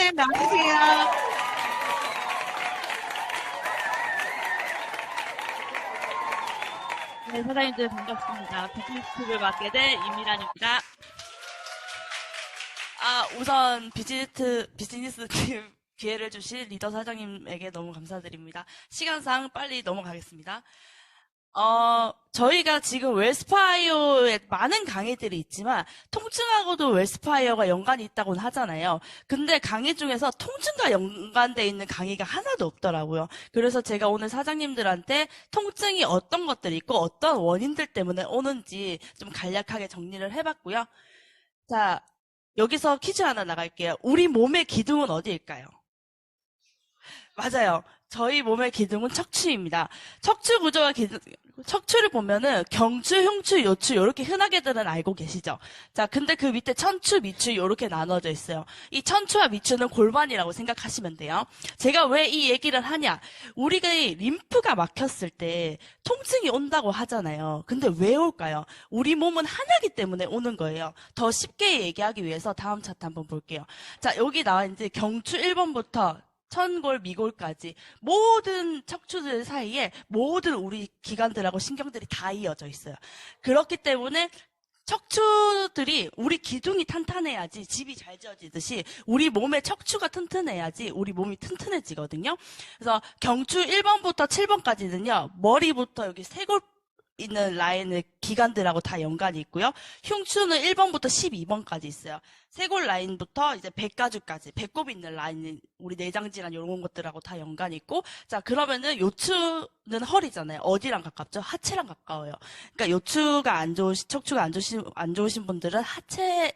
사장님 나와주세요. 네, 사장님들 반갑습니다. 비즈니스를 맡게 된 임미란입니다. 우선 비즈니스 팀 기회를 주신 리더 사장님에게 너무 감사드립니다. 시간상 빨리 넘어가겠습니다. 저희가 지금 웰스파이어에 많은 강의들이 있지만 통증하고도 웰스파이어가 연관이 있다고는 하잖아요. 근데 강의 중에서 통증과 연관돼 있는 강의가 하나도 없더라고요. 그래서 제가 오늘 사장님들한테 통증이 어떤 것들이 있고 어떤 원인들 때문에 오는지 좀 간략하게 정리를 해봤고요. 자, 여기서 퀴즈 하나 나갈게요. 우리 몸의 기둥은 어디일까요? 맞아요. 저희 몸의 기둥은 척추입니다. 척추 구조와 척추를 보면은 경추, 흉추, 요추 이렇게 흔하게들은 알고 계시죠? 자, 근데 그 밑에 천추, 미추 이렇게 나눠져 있어요. 이 천추와 미추는 골반이라고 생각하시면 돼요. 제가 왜 이 얘기를 하냐? 우리가 이 림프가 막혔을 때 통증이 온다고 하잖아요. 근데 왜 올까요? 우리 몸은 하나이기 때문에 오는 거예요. 더 쉽게 얘기하기 위해서 다음 차트 한번 볼게요. 자, 여기 나와 있는 경추 1번부터 천골, 미골까지 모든 척추들 사이에 모든 우리 기관들하고 신경들이 다 이어져 있어요. 그렇기 때문에 척추들이 우리 기둥이 탄탄해야지 집이 잘 지어지듯이 우리 몸의 척추가 튼튼해야지 우리 몸이 튼튼해지거든요. 그래서 경추 1번부터 7번까지는요. 머리부터 여기 쇄골 있는 라인의 기관들하고 다 연관이 있고요. 흉추는 1번부터 12번까지 있어요. 쇄골 라인부터 이제 배가죽까지, 배꼽 있는 라인, 우리 내장질환 이런 것들하고 다 연관이 있고, 자, 그러면은 요추는 허리잖아요. 어디랑 가깝죠? 하체랑 가까워요. 그러니까 요추가 척추가 안 좋으신 분들은 하체의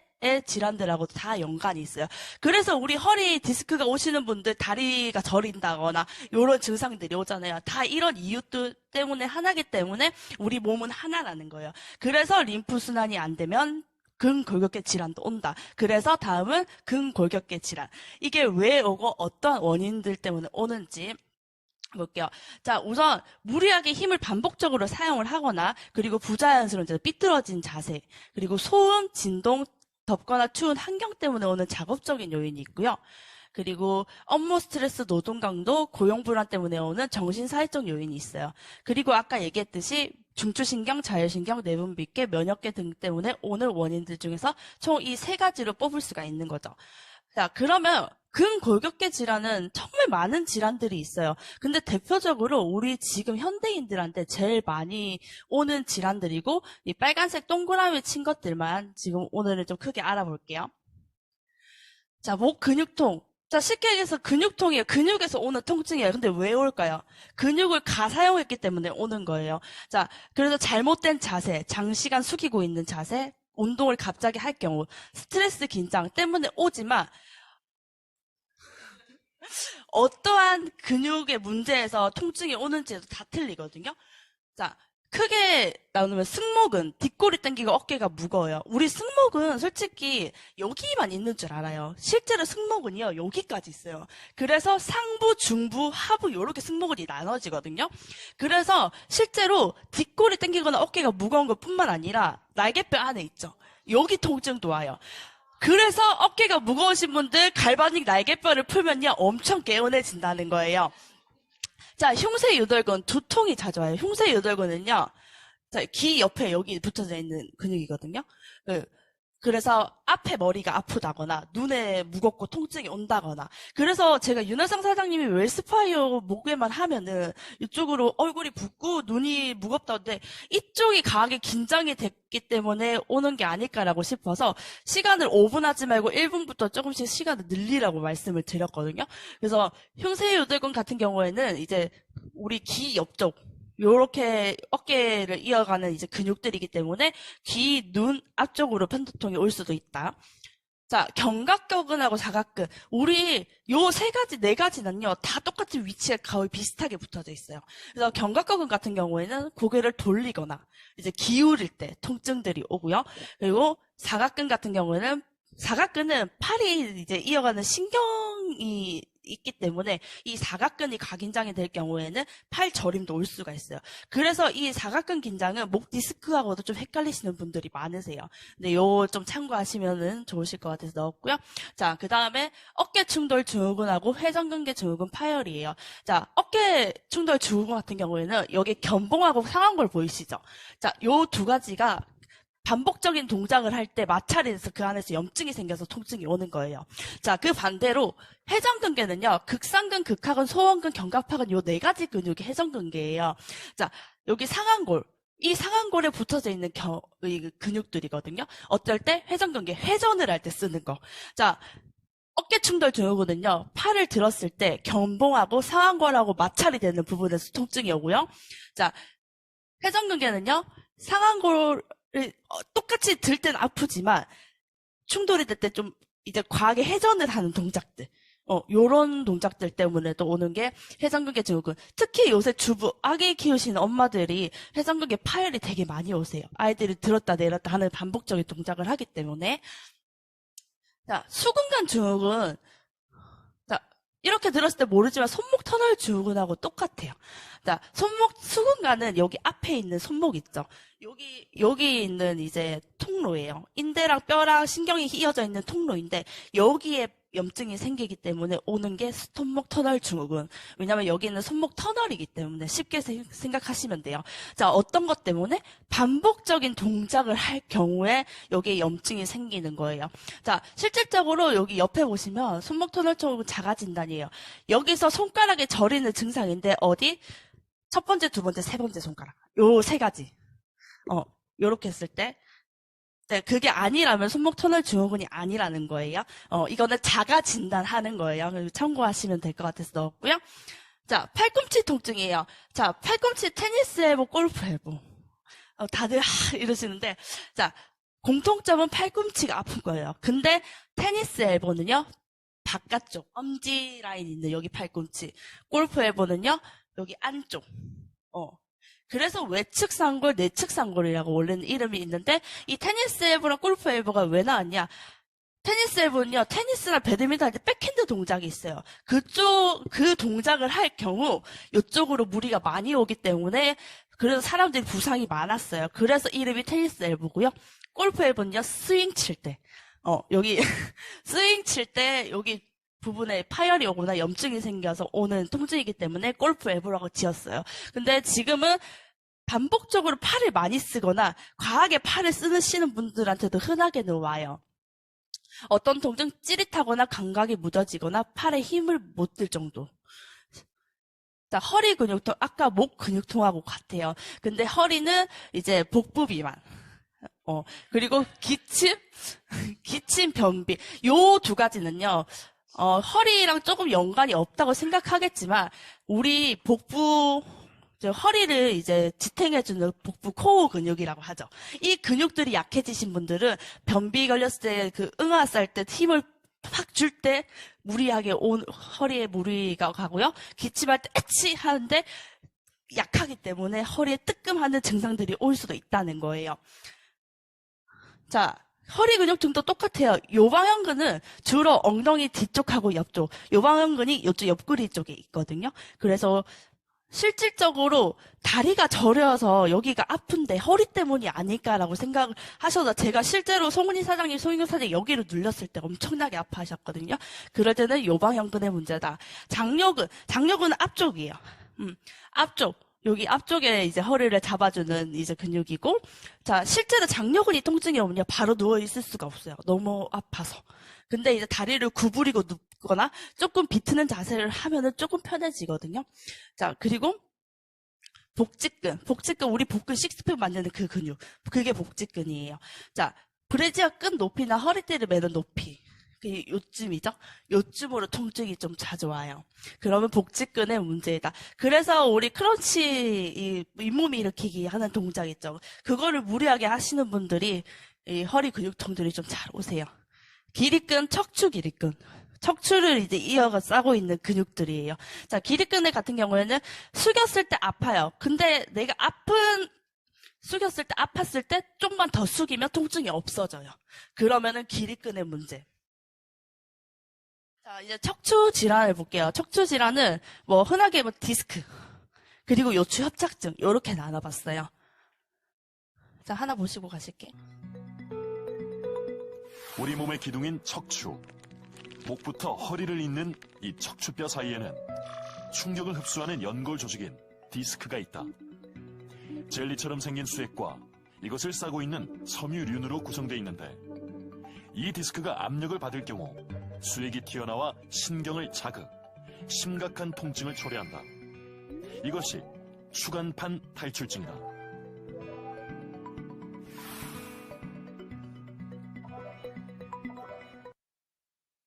질환들하고 다 연관이 있어요. 그래서 우리 허리 디스크가 오시는 분들 다리가 저린다거나 이런 증상들이 오잖아요. 다 이런 이유들 때문에 하나기 때문에 우리 몸은 하나라는 거예요. 그래서 림프 순환이 안 되면 근골격계 질환도 온다. 그래서 다음은 근골격계 질환. 이게 왜 오고 어떤 원인들 때문에 오는지 볼게요. 자, 우선 무리하게 힘을 반복적으로 사용을 하거나 그리고 부자연스러운 삐뚤어진 자세 그리고 소음, 진동, 덥거나 추운 환경 때문에 오는 작업적인 요인이 있고요. 그리고 업무 스트레스, 노동 강도, 고용 불안 때문에 오는 정신사회적 요인이 있어요. 그리고 아까 얘기했듯이 중추신경, 자율신경, 내분비계, 면역계 등 때문에 오는 원인들 중에서 총 이 세 가지로 뽑을 수가 있는 거죠. 자, 그러면 근골격계 질환은 정말 많은 질환들이 있어요. 근데 대표적으로 우리 지금 현대인들한테 제일 많이 오는 질환들이고 이 빨간색 동그라미 친 것들만 지금 오늘은 좀 크게 알아볼게요. 자, 목 근육통. 자, 쉽게 얘기해서 근육통이에요. 근육에서 오는 통증이에요. 근데 왜 올까요? 근육을 가사용했기 때문에 오는 거예요. 자, 그래서 잘못된 자세, 장시간 숙이고 있는 자세, 운동을 갑자기 할 경우, 스트레스 긴장 때문에 오지만 어떠한 근육의 문제에서 통증이 오는지도 다 틀리거든요. 자, 크게 나누면 승모근, 뒷골이 당기고 어깨가 무거워요. 우리 승모근 솔직히 여기만 있는 줄 알아요. 실제로 승모근이요, 여기까지 있어요. 그래서 상부, 중부, 하부 이렇게 승모근이 나눠지거든요. 그래서 실제로 뒷골이 당기거나 어깨가 무거운 것뿐만 아니라 날개뼈 안에 있죠. 여기 통증도 와요. 그래서 어깨가 무거우신 분들 갈바닉 날개뼈를 풀면요 엄청 개운해진다는 거예요. 자, 흉쇄유돌근 두통이 자주 와요. 흉쇄유돌근은요, 자, 귀 옆에 여기 붙어져 있는 근육이거든요. 그래서 앞에 머리가 아프다거나 눈에 무겁고 통증이 온다거나 그래서 제가 윤여상 사장님이 웰스파이어 목에만 하면은 이쪽으로 얼굴이 붓고 눈이 무겁다는데 이쪽이 강하게 긴장이 됐기 때문에 오는 게 아닐까라고 싶어서 시간을 5분 하지 말고 1분부터 조금씩 시간을 늘리라고 말씀을 드렸거든요. 그래서 흉쇄유돌근 같은 경우에는 이제 우리 귀 옆쪽 요렇게 어깨를 이어가는 이제 근육들이기 때문에 귀, 눈 앞쪽으로 편두통이 올 수도 있다. 자, 견갑근하고 사각근. 우리 요 세 가지, 네 가지는요, 다 똑같은 위치에 거의 비슷하게 붙어져 있어요. 그래서 견갑근 같은 경우에는 고개를 돌리거나 이제 기울일 때 통증들이 오고요. 그리고 사각근 같은 경우에는 사각근은 팔이 이제 이어가는 신경이 있기 때문에 이 사각근이 각인장이 될 경우에는 팔 저림도 올 수가 있어요. 그래서 이 사각근 긴장은 목 디스크하고도 좀 헷갈리시는 분들이 많으세요. 근데 요 좀 참고하시면은 좋으실 것 같아서 넣었고요. 자, 그 다음에 어깨 충돌 증후군하고 회전근개 증후군 파열이에요. 자, 어깨 충돌 증후군 같은 경우에는 여기 견봉하고 상완골 보이시죠? 자, 요 두 가지가 반복적인 동작을 할 때 마찰이 돼서 그 안에서 염증이 생겨서 통증이 오는 거예요. 자, 그 반대로 회전근개는요, 극상근, 극하근, 소원근, 견갑하근 요 네 가지 근육이 회전근개예요. 자, 여기 상완골. 이 상완골에 붙어져 있는 이 근육들이거든요. 어떨 때 회전근개, 회전을 할 때 쓰는 거. 자, 어깨 충돌 증후군은요, 팔을 들었을 때 견봉하고 상완골하고 마찰이 되는 부분에서 통증이 오고요. 자, 회전근개는요, 상완골을 똑같이 들 땐 아프지만 충돌이 될 때 좀 이제 과하게 회전을 하는 동작들, 요런 동작들 때문에도 오는 게 회전근개 증후군. 특히 요새 주부, 아기 키우시는 엄마들이 회전근개 파열이 되게 많이 오세요. 아이들이 들었다 내렸다 하는 반복적인 동작을 하기 때문에. 자, 수근관 증후군. 자, 이렇게 들었을 때 모르지만 손목 터널 증후군하고 똑같아요. 자, 수근관은 여기 앞에 있는 손목 있죠? 여기 있는 이제 통로예요. 인대랑 뼈랑 신경이 이어져 있는 통로인데, 여기에 염증이 생기기 때문에 오는 게 손목 터널 증후군. 왜냐면 여기는 손목 터널이기 때문에 쉽게 생각하시면 돼요. 자, 어떤 것 때문에? 반복적인 동작을 할 경우에 여기에 염증이 생기는 거예요. 자, 실질적으로 여기 옆에 보시면 손목 터널 증후군 자가 진단이에요. 여기서 손가락에 저리는 증상인데 어디? 첫 번째, 두 번째, 세 번째 손가락. 요 세 가지. 요렇게 했을 때. 네, 그게 아니라면 손목 터널 증후군이 아니라는 거예요. 이거는 자가 진단하는 거예요. 참고하시면 될 것 같아서 넣었고요. 자, 팔꿈치 통증이에요. 자, 팔꿈치 테니스 엘보, 골프 엘보. 다들 이러시는데, 자, 공통점은 팔꿈치가 아픈 거예요. 근데 테니스 엘보는요, 바깥쪽, 엄지 라인 있는 여기 팔꿈치. 골프 엘보는요, 여기 안쪽. 그래서 외측 상골, 내측 상골이라고 원래는 이름이 있는데, 이 테니스 엘보랑 골프 엘보가 왜 나왔냐? 테니스 엘보는요, 테니스나 배드민턴 할 때 백핸드 동작이 있어요. 그 동작을 할 경우, 이쪽으로 무리가 많이 오기 때문에, 그래서 사람들이 부상이 많았어요. 그래서 이름이 테니스 엘보고요. 골프 엘보는요, 스윙 칠 때. 여기, 스윙 칠 때, 여기 부분에 파열이 오거나 염증이 생겨서 오는 통증이기 때문에 골프 엘보라고 지었어요. 근데 지금은 반복적으로 팔을 많이 쓰거나 과하게 팔을 쓰시는 분들한테도 흔하게는 와요. 어떤 통증 찌릿하거나 감각이 무뎌지거나 팔에 힘을 못 들 정도. 자, 허리 근육통, 아까 목 근육통하고 같아요. 근데 허리는 이제 복부 비만. 그리고 기침, 변비. 요 두 가지는요, 허리랑 조금 연관이 없다고 생각하겠지만, 우리 허리를 이제 지탱해주는 복부 코어 근육이라고 하죠. 이 근육들이 약해지신 분들은 변비 걸렸을 때 그 응아쌀 때 힘을 확 줄 때 무리하게 허리에 무리가 가고요. 기침할 때 에치 하는데 약하기 때문에 허리에 뜨끔하는 증상들이 올 수도 있다는 거예요. 자, 허리 근육통도 똑같아요. 요방형근은 주로 엉덩이 뒤쪽하고 옆쪽, 요방형근이 이쪽 옆구리 쪽에 있거든요. 그래서 실질적으로 다리가 저려서 여기가 아픈데 허리 때문이 아닐까라고 생각을 하셔서 제가 실제로 송은희 사장님, 송인규 사장님 여기를 눌렸을 때 엄청나게 아파하셨거든요. 그럴 때는 요방형근의 문제다. 장요근은 앞쪽이에요. 앞쪽. 여기 앞쪽에 이제 허리를 잡아주는 이제 근육이고, 자, 실제로 장요근이 통증이 오면요, 바로 누워있을 수가 없어요. 너무 아파서. 근데 이제 다리를 구부리고 눕거나 조금 비트는 자세를 하면은 조금 편해지거든요. 자, 그리고 복직근, 우리 복근 식스팩 만드는 그 근육. 그게 복직근이에요. 자, 브래지어 끈 높이나 허리띠를 매는 높이. 요쯤이죠? 요쯤으로 통증이 좀 자주 와요. 그러면 복직근의 문제다. 그래서 우리 크런치, 잇몸 일으키기 하는 동작 있죠? 그거를 무리하게 하시는 분들이 이 허리 근육통들이 좀 잘 오세요. 기립근, 척추 기립근. 척추를 이제 이어가 싸고 있는 근육들이에요. 자, 기립근 같은 경우에는 숙였을 때 아파요. 근데 내가 숙였을 때 아팠을 때 좀만 더 숙이면 통증이 없어져요. 그러면은 기립근의 문제. 자, 이제 척추 질환을 볼게요. 척추 질환은 뭐 흔하게 뭐 디스크, 그리고 요추 협착증, 요렇게 나눠봤어요. 자, 하나 보시고 가실게. 우리 몸의 기둥인 척추. 목부터 허리를 잇는 이 척추뼈 사이에는 충격을 흡수하는 연골 조직인 디스크가 있다. 젤리처럼 생긴 수액과 이것을 싸고 있는 섬유륜으로 구성되어 있는데, 이 디스크가 압력을 받을 경우 수액이 튀어나와 신경을 자극, 심각한 통증을 초래한다. 이것이 추간판 탈출증이다.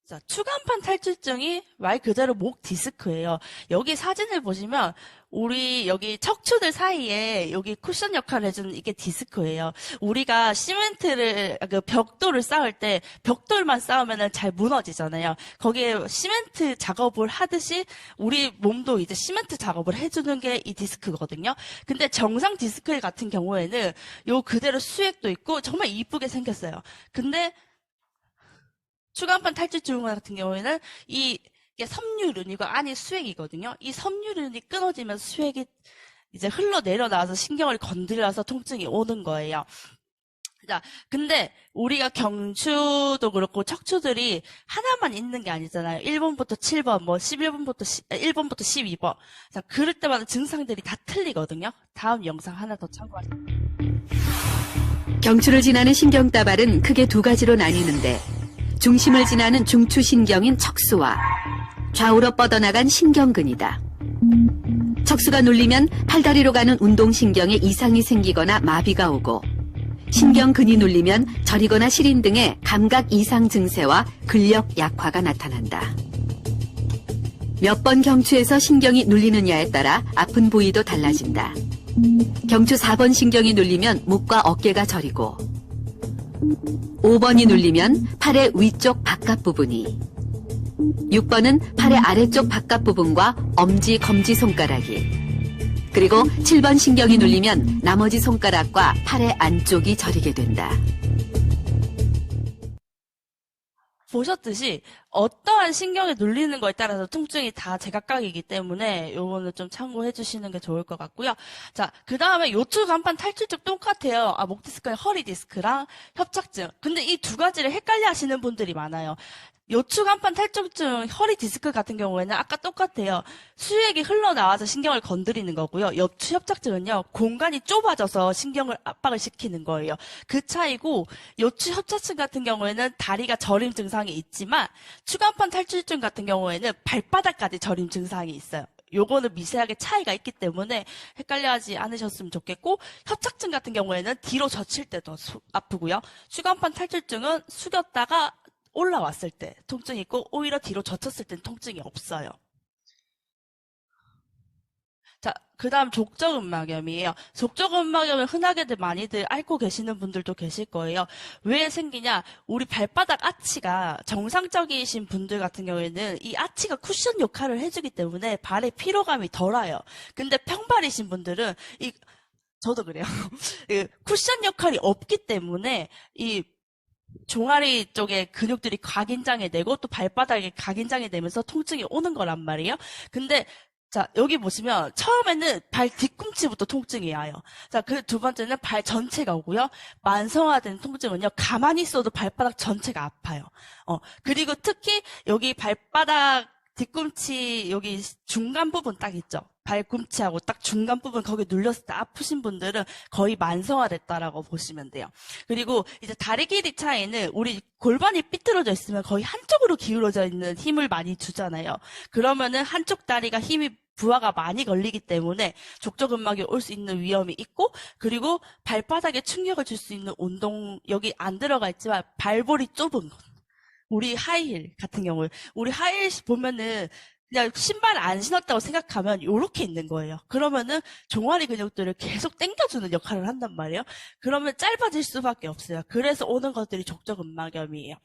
자, 추간판 탈출증이 말 그대로 목 디스크예요. 여기 사진을 보시면 우리 여기 척추들 사이에 여기 쿠션 역할을 해주는 이게 디스크예요. 우리가 시멘트를 그 벽돌을 쌓을 때 벽돌만 쌓으면은 잘 무너지잖아요. 거기에 시멘트 작업을 하듯이 우리 몸도 이제 시멘트 작업을 해주는 게 이 디스크거든요. 근데 정상 디스크 같은 경우에는 요 그대로 수액도 있고 정말 이쁘게 생겼어요. 근데 추간판 탈출증 같은 경우에는 이게 섬유륜이고 안이 수액이거든요. 이 섬유륜이 끊어지면서 수액이 이제 흘러내려 나와서 신경을 건드려서 통증이 오는 거예요. 자, 근데 우리가 경추도 그렇고 척추들이 하나만 있는 게 아니잖아요. 1번부터 7번, 뭐 11번부터 1번부터 12번. 자, 그럴 때마다 증상들이 다 틀리거든요. 다음 영상 하나 더 참고하세요. 경추를 지나는 신경다발은 크게 두 가지로 나뉘는데, 중심을 지나는 중추신경인 척수와 좌우로 뻗어나간 신경근이다. 척수가 눌리면 팔다리로 가는 운동신경에 이상이 생기거나 마비가 오고, 신경근이 눌리면 저리거나 시린 등의 감각 이상 증세와 근력 약화가 나타난다. 몇 번 경추에서 신경이 눌리느냐에 따라 아픈 부위도 달라진다. 경추 4번 신경이 눌리면 목과 어깨가 저리고, 5번이 눌리면 팔의 위쪽 바깥 부분이, 6번은 팔의 아래쪽 바깥 부분과 엄지, 검지 손가락이, 그리고 7번 신경이 눌리면 나머지 손가락과 팔의 안쪽이 저리게 된다. 보셨듯이 어떠한 신경에 눌리는 거에 따라서 통증이 다 제각각이기 때문에 요거는 좀 참고해 주시는 게 좋을 것 같고요. 자, 그 다음에 요추 간판 탈출증 똑같아요. 목 디스크랑 허리 디스크랑 협착증. 근데 이 두 가지를 헷갈려 하시는 분들이 많아요. 요추 간판 탈출증, 허리 디스크 같은 경우에는 아까 똑같아요. 수액이 흘러나와서 신경을 건드리는 거고요. 요추 협착증은요, 공간이 좁아져서 신경을 압박을 시키는 거예요. 그 차이고, 요추 협착증 같은 경우에는 다리가 저림 증상이 있지만, 추간판 탈출증 같은 경우에는 발바닥까지 저림 증상이 있어요. 요거는 미세하게 차이가 있기 때문에 헷갈려하지 않으셨으면 좋겠고, 협착증 같은 경우에는 뒤로 젖힐 때 더 아프고요. 추간판 탈출증은 숙였다가 올라왔을 때 통증이 있고, 오히려 뒤로 젖혔을 땐 통증이 없어요. 자, 그 다음 족저근막염이에요. 족저근막염은 흔하게들 많이들 앓고 계시는 분들도 계실 거예요. 왜 생기냐? 우리 발바닥 아치가 정상적이신 분들 같은 경우에는 이 아치가 쿠션 역할을 해주기 때문에 발에 피로감이 덜해요. 근데 평발이신 분들은 저도 그래요. 쿠션 역할이 없기 때문에 이 종아리 쪽에 근육들이 각인장애 되고 또 발바닥에 각인장애 되면서 통증이 오는 거란 말이에요. 근데 자, 여기 보시면 처음에는 발 뒤꿈치부터 통증이 와요. 자, 그 두 번째는 발 전체가 오고요. 만성화된 통증은요, 가만히 있어도 발바닥 전체가 아파요. 그리고 특히 여기 발바닥 뒤꿈치 여기 중간 부분 딱 있죠. 발꿈치하고 딱 중간 부분 거기 눌렸을 때 아프신 분들은 거의 만성화됐다라고 보시면 돼요. 그리고 이제 다리 길이 차이는 우리 골반이 삐뚤어져 있으면 거의 한쪽으로 기울어져 있는 힘을 많이 주잖아요. 그러면은 한쪽 다리가 힘이 부하가 많이 걸리기 때문에 족저근막이 올 수 있는 위험이 있고, 그리고 발바닥에 충격을 줄 수 있는 운동 여기 안 들어가 있지만 발볼이 좁은 것. 우리 하이힐 같은 경우에 우리 하이힐 보면은 그냥 신발 안 신었다고 생각하면 요렇게 있는 거예요. 그러면은 종아리 근육들을 계속 당겨주는 역할을 한단 말이에요. 그러면 짧아질 수밖에 없어요. 그래서 오는 것들이 족저근막염이에요.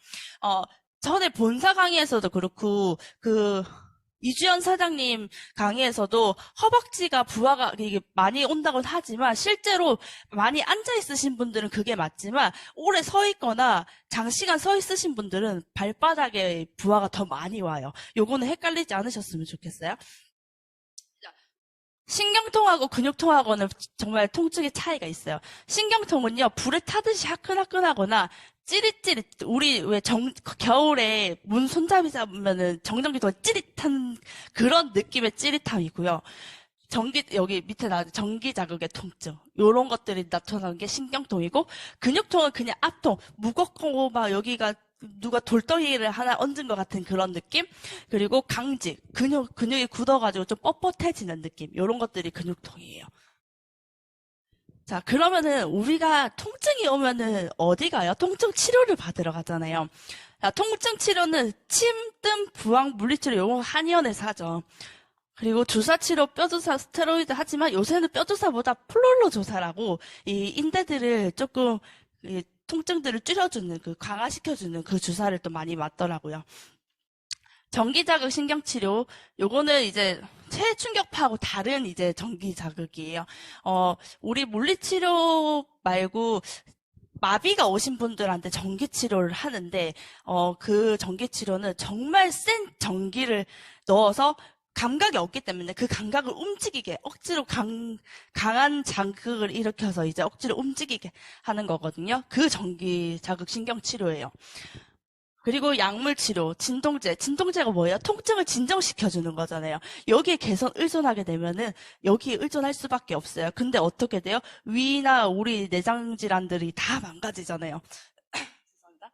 전에 본사 강의에서도 그렇고 이주연 사장님 강의에서도 허벅지가 부하가 이게 많이 온다고는 하지만 실제로 많이 앉아 있으신 분들은 그게 맞지만 오래 서 있거나 장시간 서 있으신 분들은 발바닥에 부하가 더 많이 와요. 요거는 헷갈리지 않으셨으면 좋겠어요. 신경통하고 근육통하고는 정말 통증의 차이가 있어요. 신경통은요, 불에 타듯이 화끈화끈하거나 찌릿찌릿, 우리 왜 겨울에 문 손잡이 잡으면은 정전기도 찌릿한 그런 느낌의 찌릿함이고요. 여기 밑에 나오는 전기 자극의 통증. 요런 것들이 나타나는 게 신경통이고, 근육통은 그냥 앞통, 무겁고 막 여기가 누가 돌덩이를 하나 얹은 것 같은 그런 느낌? 그리고 강직, 근육이 굳어가지고 좀 뻣뻣해지는 느낌. 요런 것들이 근육통이에요. 자, 그러면은 우리가 통증이 오면은 어디 가요? 통증 치료를 받으러 가잖아요. 자, 통증 치료는 침, 뜸, 부항, 물리치료 요거 한의원에서 하죠. 그리고 주사치료, 뼈주사, 스테로이드 하지만 요새는 뼈주사보다 플롤로 주사라고 이 인대들을 조금 통증들을 줄여주는 강화시켜주는 그 주사를 또 많이 맞더라고요. 전기자극 신경치료, 요거는 이제 체충격파하고 다른 이제 전기자극이에요. 우리 물리치료 말고 마비가 오신 분들한테 전기치료를 하는데, 그 전기치료는 정말 센 전기를 넣어서 감각이 없기 때문에 그 감각을 움직이게 억지로 강한 자극을 일으켜서 이제 억지로 움직이게 하는 거거든요. 그 전기 자극 신경 치료예요. 그리고 약물 치료, 진통제가 뭐예요? 통증을 진정시켜주는 거잖아요. 여기에 의존하게 되면은 여기에 의존할 수밖에 없어요. 근데 어떻게 돼요? 위나 우리 내장 질환들이 다 망가지잖아요. 죄송합니다.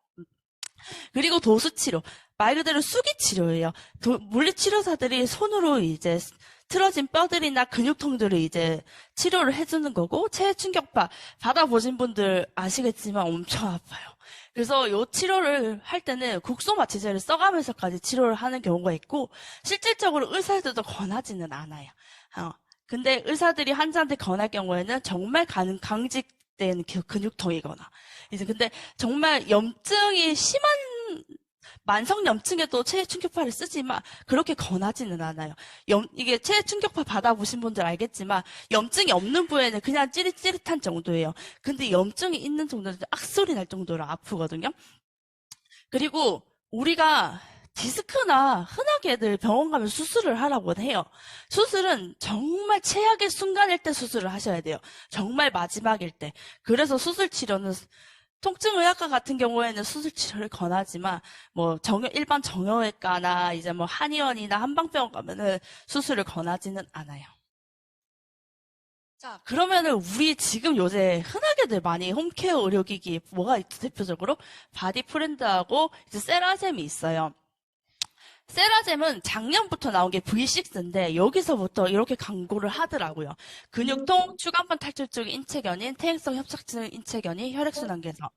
그리고 도수치료. 말 그대로 수기치료예요. 물리치료사들이 손으로 이제 틀어진 뼈들이나 근육통들을 이제 치료를 해주는 거고, 체충격파 받아보신 분들 아시겠지만 엄청 아파요. 그래서 요 치료를 할 때는 국소마취제를 써가면서까지 치료를 하는 경우가 있고, 실질적으로 의사들도 권하지는 않아요. 근데 의사들이 환자한테 권할 경우에는 정말 강직된 근육통이거나, 이제 근데 정말 염증이 심한 만성 염증에도 체충격파를 쓰지만 그렇게 권하지는 않아요. 이게 체충격파 받아보신 분들 알겠지만 염증이 없는 부위에는 그냥 찌릿찌릿한 정도예요. 근데 염증이 있는 정도는 악소리 날 정도로 아프거든요. 그리고 우리가 디스크나 흔하게들 병원 가면 수술을 하라고 해요. 수술은 정말 최악의 순간일 때 수술을 하셔야 돼요. 정말 마지막일 때. 그래서 수술 치료는 통증의학과 같은 경우에는 수술 치료를 권하지만 뭐 일반 정형외과나 이제 뭐 한의원이나 한방병원 가면은 수술을 권하지는 않아요. 자, 그러면은 우리 지금 요새 흔하게들 많이 홈케어 의료기기 뭐가 있죠? 대표적으로 바디프렌드하고 이제 세라젬이 있어요. 세라젬은 작년부터 나온 게 V6인데 여기서부터 이렇게 광고를 하더라고요. 근육통, 추간판 탈출 쪽 인체견인, 퇴행성 협착증 인체견인, 혈액순환 개선.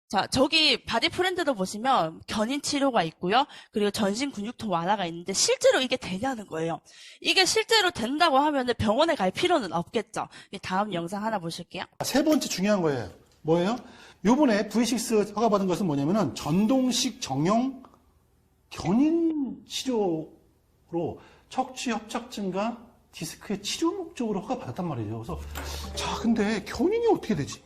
자, 저기 바디프렌드도 보시면 견인 치료가 있고요. 그리고 전신 근육통 완화가 있는데 실제로 이게 되냐는 거예요. 이게 실제로 된다고 하면 병원에 갈 필요는 없겠죠. 다음 영상 하나 보실게요. 세 번째 중요한 거예요. 뭐예요? 요번에 V6 허가받은 것은 뭐냐면은 전동식 정형 견인 치료로 척추 협착증과 디스크의 치료 목적으로 허가받았단 말이에요. 그래서 자, 근데 견인이 어떻게 되지?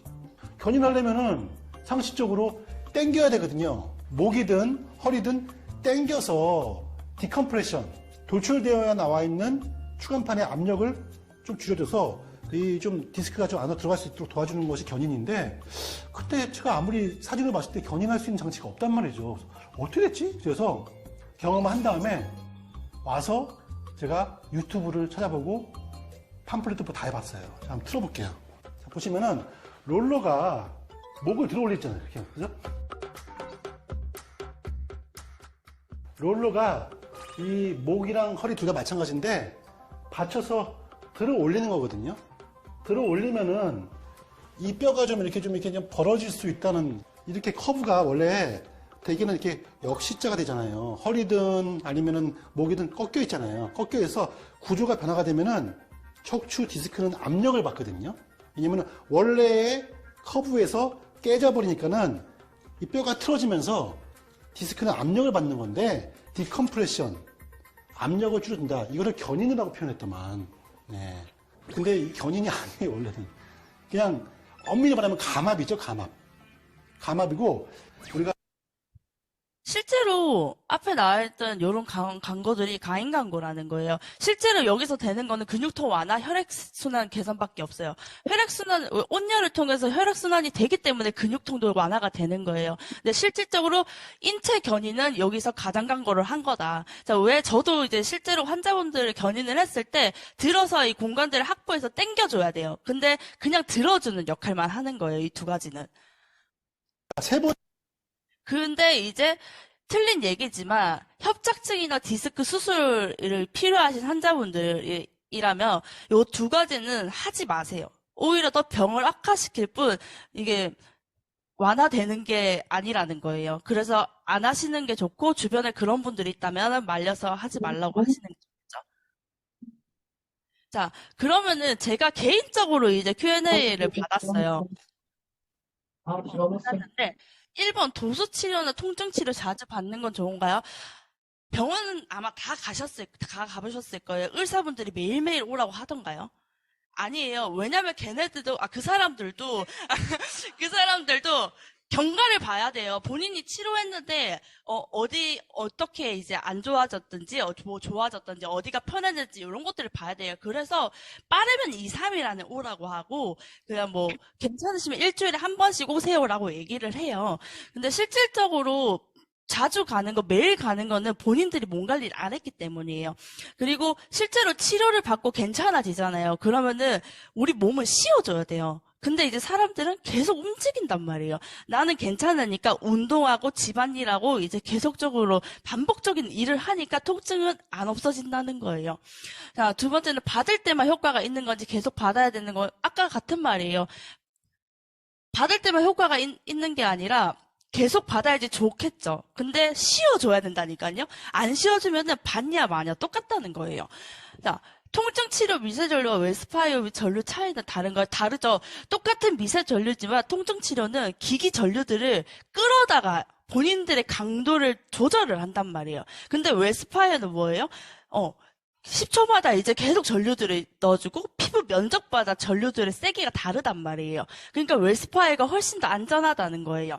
견인하려면은 상식적으로 당겨야 되거든요. 목이든 허리든 당겨서 디컴프레션, 돌출되어야 나와 있는 추간판의 압력을 좀 줄여줘서 이 좀 디스크가 좀 안으로 들어갈 수 있도록 도와주는 것이 견인인데, 그때 제가 아무리 사진을 봤을 때 견인할 수 있는 장치가 없단 말이죠. 어떻게 됐지? 그래서 경험을 한 다음에 와서 제가 유튜브를 찾아보고 팜플렛도 다 해봤어요. 자, 한번 틀어볼게요. 자, 보시면은 롤러가 목을 들어 올리잖아요. 이렇게. 그죠? 롤러가 이 목이랑 허리 둘 다 마찬가지인데 받쳐서 들어 올리는 거거든요. 들어 올리면은 이 뼈가 좀 이렇게 좀 벌어질 수 있다는, 이렇게 커브가 원래 대개는 이렇게 역시자가 되잖아요. 허리든 아니면은 목이든 꺾여 있잖아요. 꺾여 있어서 구조가 변화가 되면은 척추 디스크는 압력을 받거든요. 왜냐면은 원래의 커브에서 깨져버리니까는 이 뼈가 틀어지면서 디스크는 압력을 받는 건데, 디컴프레션, 압력을 줄여준다. 이거를 견인이라고 표현했더만. 네. 근데 이 견인이 아니에요, 원래는. 그냥 엄밀히 말하면 감압이죠, 감압. 감압이고, 우리가 실제로 앞에 나와있던 이런 광고들이 가인 광고라는 거예요. 실제로 여기서 되는 거는 근육통 완화, 혈액순환 개선밖에 없어요. 혈액순환, 온열을 통해서 혈액순환이 되기 때문에 근육통도 완화가 되는 거예요. 근데 실질적으로 인체 견인은 여기서 가장 광고를 한 거다. 자, 왜 저도 이제 실제로 환자분들을 견인을 했을 때 들어서 이 공간들을 확보해서 당겨줘야 돼요. 근데 그냥 들어주는 역할만 하는 거예요. 이 두 가지는. 세 번, 근데 이제 틀린 얘기지만 협착증이나 디스크 수술을 필요하신 환자분들이라면 요 두 가지는 하지 마세요. 오히려 더 병을 악화시킬 뿐 이게 완화되는 게 아니라는 거예요. 그래서 안 하시는 게 좋고 주변에 그런 분들이 있다면 말려서 하지 말라고 하시는 게 좋죠. 자, 그러면은 제가 개인적으로 이제 Q&A를 받았어요. 받았는데 1번 도수 치료나 통증 치료 자주 받는 건 좋은가요? 병원은 아마 다 가보셨을 거예요. 의사분들이 매일매일 오라고 하던가요? 아니에요. 왜냐면 걔네들도, 그 사람들도, 그 사람들도 경과를 봐야 돼요. 본인이 치료했는데, 어떻게 이제 안 좋아졌든지, 뭐 좋아졌든지, 어디가 편해졌는지, 이런 것들을 봐야 돼요. 그래서 빠르면 2, 3일 안에 오라고 하고, 그냥 뭐, 괜찮으시면 일주일에 한 번씩 오세요라고 얘기를 해요. 근데 실질적으로, 자주 가는 거, 매일 가는 거는 본인들이 몸 관리를 안 했기 때문이에요. 그리고 실제로 치료를 받고 괜찮아지잖아요. 그러면은 우리 몸을 씌워줘야 돼요. 근데 이제 사람들은 계속 움직인단 말이에요. 나는 괜찮으니까 운동하고 집안일하고 이제 계속적으로 반복적인 일을 하니까 통증은 안 없어진다는 거예요. 자, 두 번째는 받을 때만 효과가 있는 건지 계속 받아야 되는 건 아까 같은 말이에요. 받을 때만 효과가 있는 게 아니라 계속 받아야지 좋겠죠. 근데 씌워줘야 된다니까요. 안 씌워주면은 받냐 마냐 똑같다는 거예요. 자, 통증 치료 미세 전류와 웨스파이어 전류 차이는 다르죠. 똑같은 미세 전류지만 통증 치료는 기기 전류들을 끌어다가 본인들의 강도를 조절을 한단 말이에요. 근데 웨스파이어는 뭐예요? 10초마다 이제 계속 전류들을 넣어주고 피부 면적마다 전류들의 세기가 다르단 말이에요. 그러니까 웨스파이어가 훨씬 더 안전하다는 거예요.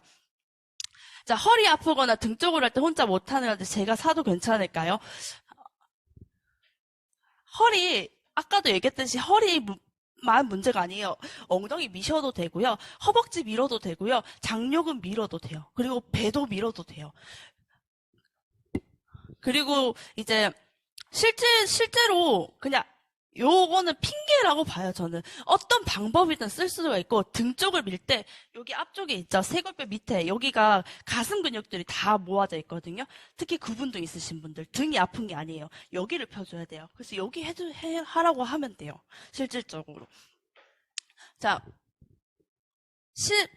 자, 허리 아프거나 등 쪽으로 할 때 혼자 못하는 건데 제가 사도 괜찮을까요? 허리, 아까도 얘기했듯이 허리만 문제가 아니에요. 엉덩이 미셔도 되고요. 허벅지 밀어도 되고요. 장요근 밀어도 돼요. 그리고 배도 밀어도 돼요. 그리고 이제 실제로 그냥 요거는 핑계라고 봐요, 저는. 어떤 방법이든 쓸 수가 있고, 등 쪽을 밀 때, 여기 앞쪽에 있죠. 쇄골뼈 밑에, 여기가 가슴 근육들이 다 모아져 있거든요. 특히 구분등 있으신 분들, 등이 아픈 게 아니에요. 여기를 펴줘야 돼요. 그래서 여기 하라고 하면 돼요. 실질적으로. 자,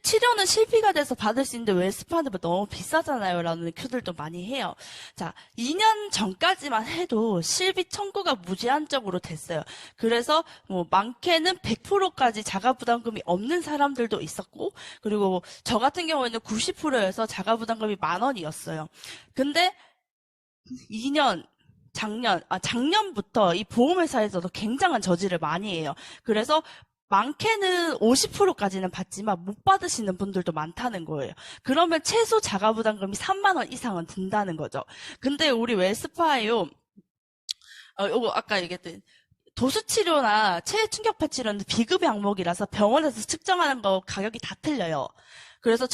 치료는 실비가 돼서 받을 수 있는데 왜 스파는 너무 비싸잖아요 라는 큐들도 많이 해요. 자, 2년 전까지만 해도 실비 청구가 무제한적으로 됐어요. 그래서 뭐 많게는 100%까지 자가부담금이 없는 사람들도 있었고, 그리고 저 같은 경우에는 90%여서 자가부담금이 10,000원이었어요. 근데 작년부터 이 보험회사에서도 굉장한 저지를 많이 해요. 그래서 많게는 50%까지는 받지만 못 받으시는 분들도 많다는 거예요. 그러면 최소 자가부담금이 30,000원 이상은 든다는 거죠. 근데 우리 웰스파이오, 요거 아까 얘기했던 도수치료나 체충격파 치료는 비급 항목이라서 병원에서 측정하는 거 가격이 다 틀려요. 그래서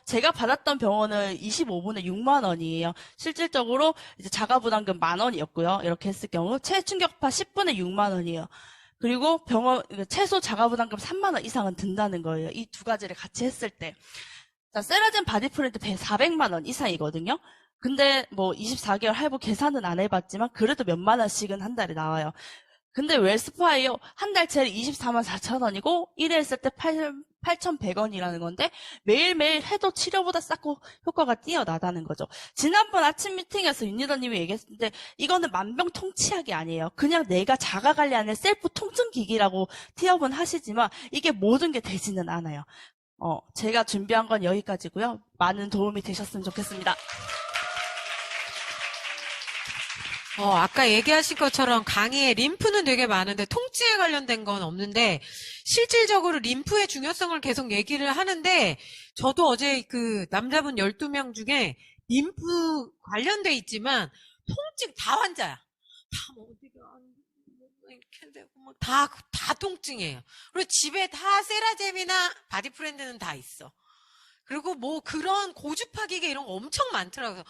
제가 받았던 병원은 25분에 60,000원이에요. 실질적으로 이제 자가부담금 10,000원이었고요. 이렇게 했을 경우 체충격파 10분에 60,000원이에요. 그리고 최소 자가부담금 30,000원 이상은 든다는 거예요. 이 두 가지를 같이 했을 때. 자, 세라젠 바디프린트 400만 원 이상이거든요. 근데 뭐 24개월 할부 계산은 안 해봤지만 그래도 몇만 원씩은 한 달에 나와요. 근데 웰스파이어 한 달치를 244,000원이고 1회 했을 때 8,100원이라는 건데 매일매일 해도 치료보다 싸고 효과가 뛰어나다는 거죠. 지난번 아침 미팅에서 윤리더님이 얘기했는데 이거는 만병통치약이 아니에요. 그냥 내가 자가관리하는 셀프 통증기기라고 티업은 하시지만 이게 모든 게 되지는 않아요. 제가 준비한 건 여기까지고요. 많은 도움이 되셨으면 좋겠습니다. 아까 얘기하신 것처럼 강의에 림프는 되게 많은데 통증에 관련된 건 없는데 실질적으로 림프의 중요성을 계속 얘기를 하는데 저도 어제 그 남자분 12명 중에 림프 관련돼 있지만 통증 다 환자야. 다 뭐 어디가 이렇게 되고 뭐 다 통증이에요. 그리고 집에 다 세라젬이나 바디프렌드는 다 있어. 그리고 뭐 그런 고주파기계 이런 거 엄청 많더라고요.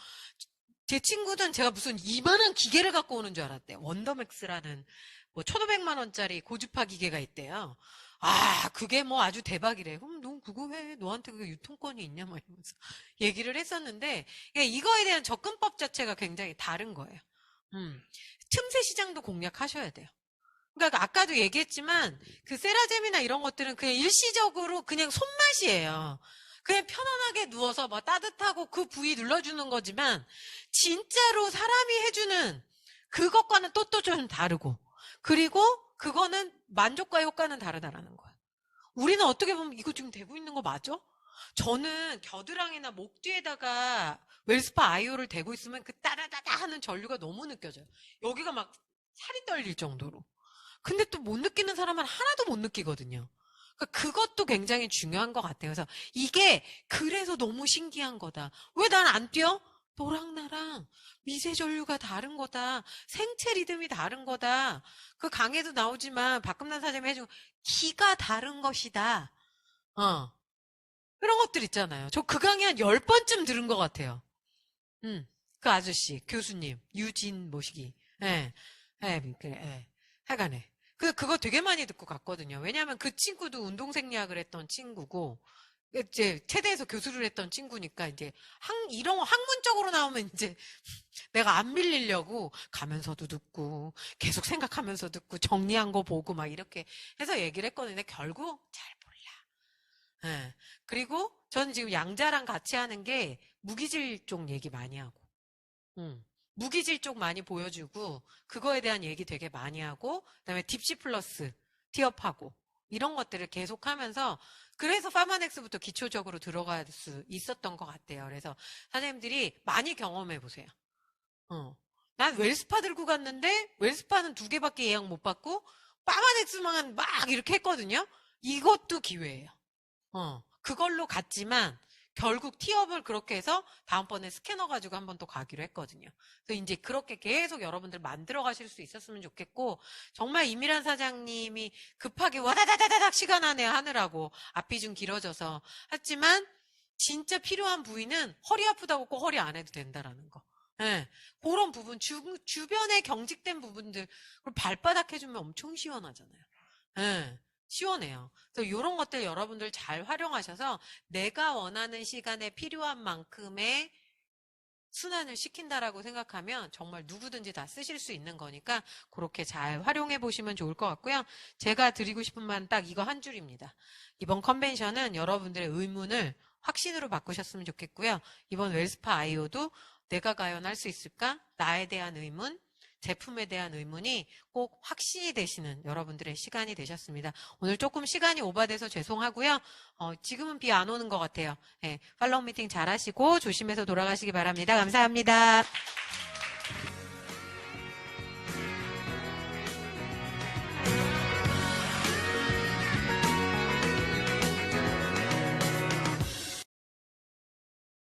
제 친구는 제가 무슨 이만한 기계를 갖고 오는 줄 알았대요. 원더맥스라는 뭐 1,500만 원짜리 고주파 기계가 있대요. 아, 그게 뭐 아주 대박이래. 그럼 너 그거 왜 너한테 그 유통권이 있냐 막 이러면서 얘기를 했었는데 이거에 대한 접근법 자체가 굉장히 다른 거예요. 틈새 시장도 공략하셔야 돼요. 그러니까 아까도 얘기했지만 그 세라젬이나 이런 것들은 그냥 일시적으로 그냥 손맛이에요. 그냥 편안하게 누워서 뭐 따뜻하고 그 부위 눌러주는 거지만 진짜로 사람이 해주는 그것과는 또 좀 다르고 그리고 그거는 만족과 효과는 다르다라는 거예요. 우리는 어떻게 보면 이거 지금 되고 있는 거 맞아? 저는 겨드랑이나 목 뒤에다가 웰스파 아이오를 대고 있으면 그 따다다다 하는 전류가 너무 느껴져요. 여기가 막 살이 떨릴 정도로. 근데 또 못 느끼는 사람은 하나도 못 느끼거든요. 그러니까 그것도 굉장히 중요한 것 같아요. 그래서 이게 그래서 너무 신기한 거다. 왜 난 안 뛰어? 너랑 나랑 미세 전류가 다른 거다. 생체 리듬이 다른 거다. 그 강의도 나오지만 박금란 사장님이 해준 기가 다른 것이다. 그런 것들 있잖아요. 저 그 강의 한 10번쯤 들은 것 같아요. 그 아저씨, 교수님, 유진 모시기. 예. 하여간에. 그거 되게 많이 듣고 갔거든요. 왜냐하면 그 친구도 운동생리학을 했던 친구고, 이제 체대에서 교수를 했던 친구니까 이제 이런 거 학문적으로 나오면 이제 내가 안 밀리려고 가면서도 듣고 계속 생각하면서 듣고 정리한 거 보고 막 이렇게 해서 얘기를 했거든요. 근데 결국 잘 몰라. 예. 그리고 저는 지금 양자랑 같이 하는 게 무기질 쪽 얘기 많이 하고, 무기질 쪽 많이 보여주고 그거에 대한 얘기 되게 많이 하고 그다음에 딥시 플러스 티업하고 이런 것들을 계속하면서 그래서 파마넥스부터 기초적으로 들어갈 수 있었던 것 같아요. 그래서 사장님들이 많이 경험해 보세요. 난 웰스파 들고 갔는데 웰스파는 2개밖에 예약 못 받고 파마넥스만 막 이렇게 했거든요. 이것도 기회예요. 그걸로 갔지만 결국 티업을 그렇게 해서 다음번에 스캐너 가지고 한번 또 가기로 했거든요. 그래서 이제 그렇게 계속 여러분들 만들어 가실 수 있었으면 좋겠고 정말 이미란 사장님이 급하게 와다다다닥 시간 안에 하느라고 앞이 좀 길어져서 했지만 진짜 필요한 부위는 허리 아프다고 꼭 허리 안 해도 된다라는 거. 예. 그런 부분 주변에 경직된 부분들 그리고 발바닥 해주면 엄청 시원하잖아요. 예. 시원해요. 그래서 이런 것들 여러분들 잘 활용하셔서 내가 원하는 시간에 필요한 만큼의 순환을 시킨다라고 생각하면 정말 누구든지 다 쓰실 수 있는 거니까 그렇게 잘 활용해 보시면 좋을 것 같고요. 제가 드리고 싶은 말은 딱 이거 한 줄입니다. 이번 컨벤션은 여러분들의 의문을 확신으로 바꾸셨으면 좋겠고요. 이번 웰스파 아이오도 내가 과연 할 수 있을까? 나에 대한 의문, 제품에 대한 의문이 꼭 확신이 되시는 여러분들의 시간이 되셨습니다. 오늘 조금 시간이 오버돼서 죄송하고요. 지금은 비 안 오는 것 같아요. 팔로우 미팅 잘 하시고 조심해서 돌아가시기 바랍니다. 감사합니다.